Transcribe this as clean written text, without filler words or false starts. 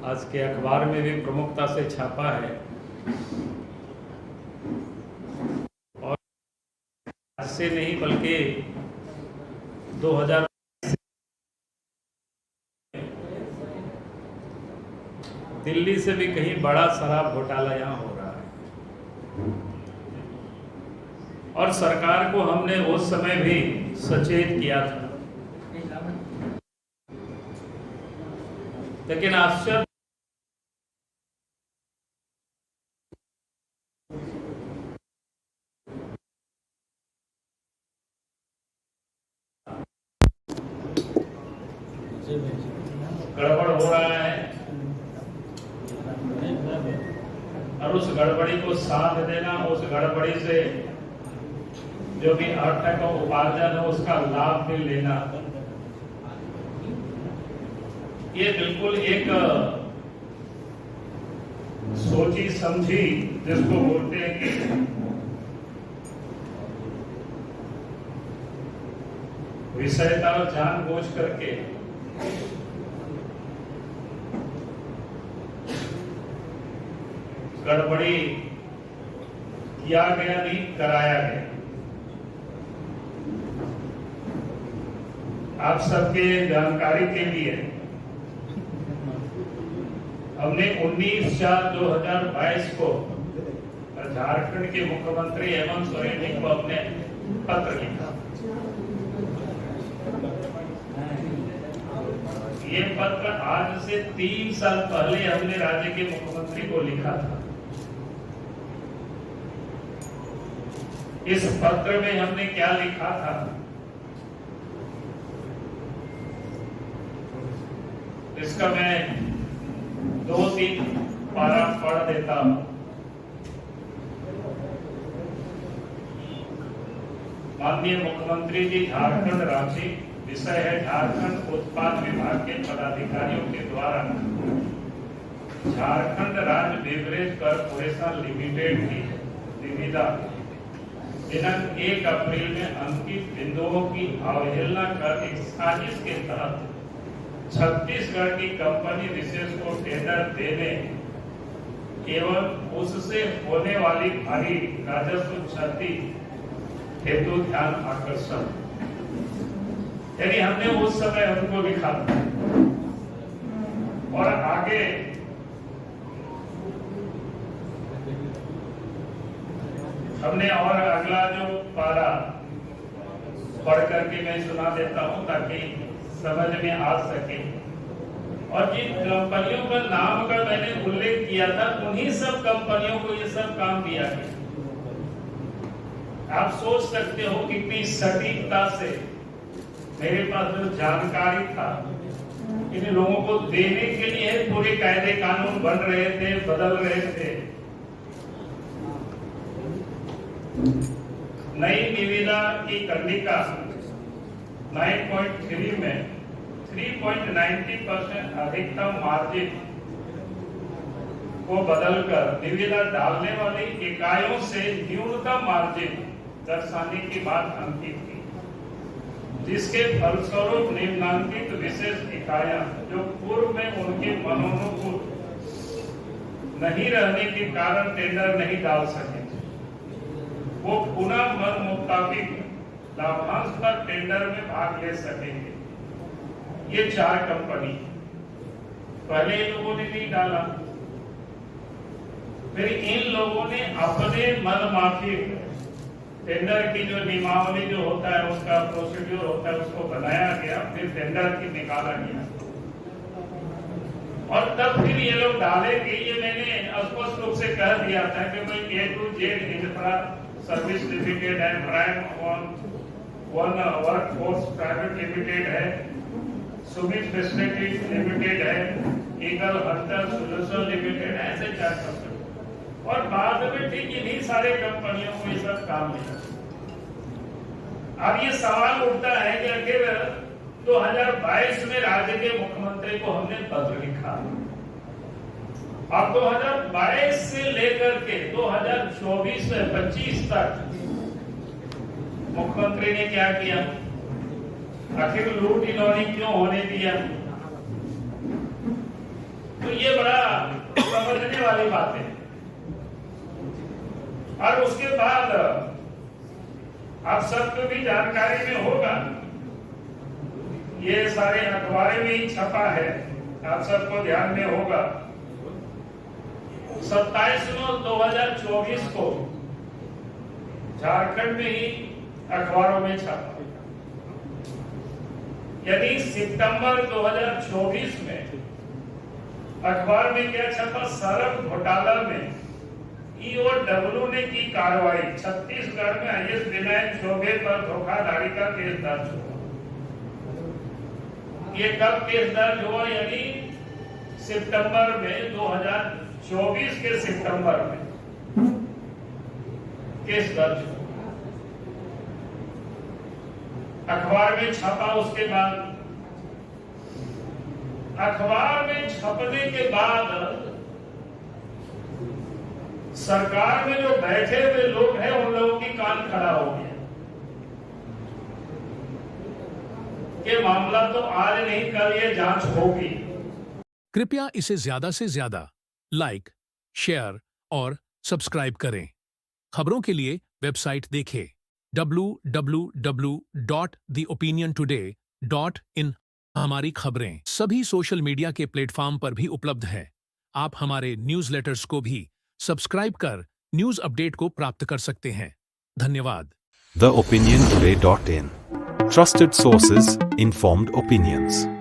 आज के अखबार में भी प्रमुखता से छापा है और आज से नहीं बल्कि 2000 दिल्ली से भी कहीं बड़ा शराब घोटाला यहाँ हो रहा है और सरकार को हमने उस समय भी सचेत किया था, लेकिन आश्चर्य गड़बड़ हो रहा है और उस गड़बड़ी को साथ देना, उस गड़बड़ी से जो भी अर्थ का उपार्जन है उसका लाभ भी लेना, ये बिल्कुल एक सोची समझी जिसको बोलते हैं कि विषयता और जानबूझ करके गड़बड़ी किया गया, नहीं कराया गया। आप सबके जानकारी के लिए हमने 19/4/2022 को झारखंड के मुख्यमंत्री हेमंत सोरेन को अपने पत्र लिखा। ये पत्र आज से 3 साल पहले हमने राज्य के मुख्यमंत्री को लिखा था। इस पत्र में हमने क्या लिखा था? इसका मैं 2-3 पारा पढ़ देता हूं। माननीय मुख्यमंत्री जी, झारखंड रांची, विषय है झारखंड उत्पाद विभाग के पदाधिकारियों के द्वारा झारखंड राज्य बेवरेज कॉर्पोरेशन लिमिटेड की निविदा दिनांक 1 अप्रैल में अंकित बिंदुओं की अवहेलना कर एक साजिश के तहत छत्तीसगढ़ की कंपनी विशेष को टेंडर देने एवं उससे होने वाली भारी राजस्व क्षति हेतु ध्यान आकर्षण, यानी हमने उस समय उनको लिखा था। और आगे हमने और अगला जो पारा पढ़ करके मैं सुना देता हूं ताकि समझ में आ सके। और जिन कंपनियों का नाम का मैंने उल्लेख किया था उन्हीं सब कंपनियों को ये सब काम दिया गया। आप सोच सकते हो कितनी सटीकता से मेरे पास जो जानकारी था इन लोगों को देने के लिए पूरे कायदे कानून बन रहे थे, बदल रहे थे। नई निविदा की कंडिका 9.3 में 3.90% अधिकतम मार्जिन को बदलकर निविदा डालने वाली इकाइयों से न्यूनतम मार्जिन दर्शाने की बात अंकित की, जिसके फलस्वरूप निम्नांकित विशेष इकाइयां जो पूर्व में उनके मनोनुकूल नहीं रहने के कारण टेंडर नहीं डाल सके, वो पुनः मन मुताबिक लाभांश पर टेंडर में भाग ले सकेंगे। ये 4 कंपनी पहले इन लोगों ने नहीं डाला, फिर इन लोगों ने अपने मन माफिक टेंडर की जो नियमावली जो होता है, उसका प्रोसीड्यूर होता है, उसको बनाया गया, फिर टेंडर की निकाला गया और तब फिर ये लोग डालेंगे। ये मैंने स्पष्ट रूप से कह दिया था कि भाई A to Z infra service limited है, prime one workforce private limited है, सुमित फैसिलिटीज लिमिटेड है, ईगल हंटर सोल्यूशन लिमिटेड है, ऐसे 4 कंपनी। और बाद में ठीक इन्हीं सारे कंपनियों को ये सब काम मिला। अब ये सवाल उठता है कि आखिर 2022 में राज्य के मुख्यमंत्री को हमने पत्र लिखा, अब 2022 से लेकर के 2024-25 तक मुख्यमंत्री ने क्या किया? आखिर लूट इलॉनी क्यों होने दिया? तो ये बड़ा समझने वाली बात है। और उसके बाद आप सबको भी जानकारी में होगा, ये सारे अखबारें में ही छपा है, आप सबको ध्यान में होगा, 27/9/2024 को झारखंड में ही अखबारों में छपा। यानी सितंबर 2024 में अखबार में क्या छपा, सड़क घोटाला में ईओडब्ल्यू ने की कार्रवाई, छत्तीसगढ़ में आईएएस विनायक चौबे पर धोखाधड़ी का केस दर्ज हुआ। ये कब केस दर्ज हुआ, यानी सितंबर में 2024 के सितंबर में केस दर्ज हुआ, अखबार में छपा। उसके बाद अखबार में छपने के बाद सरकार में जो बैठे हुए लोग हैं उन लोगों की कान खड़ा हो गया कि मामला तो आज नहीं कल ये जांच होगी। कृपया इसे ज्यादा से ज्यादा लाइक, शेयर और सब्सक्राइब करें। खबरों के लिए वेबसाइट देखें www.theopiniontoday.in। हमारी खबरें सभी सोशल मीडिया के प्लेटफॉर्म पर भी उपलब्ध हैं। आप हमारे न्यूज़लेटर्स को भी सब्सक्राइब कर न्यूज़ अपडेट को प्राप्त कर सकते हैं। धन्यवाद। theopiniontoday.in, trusted sources, informed opinions।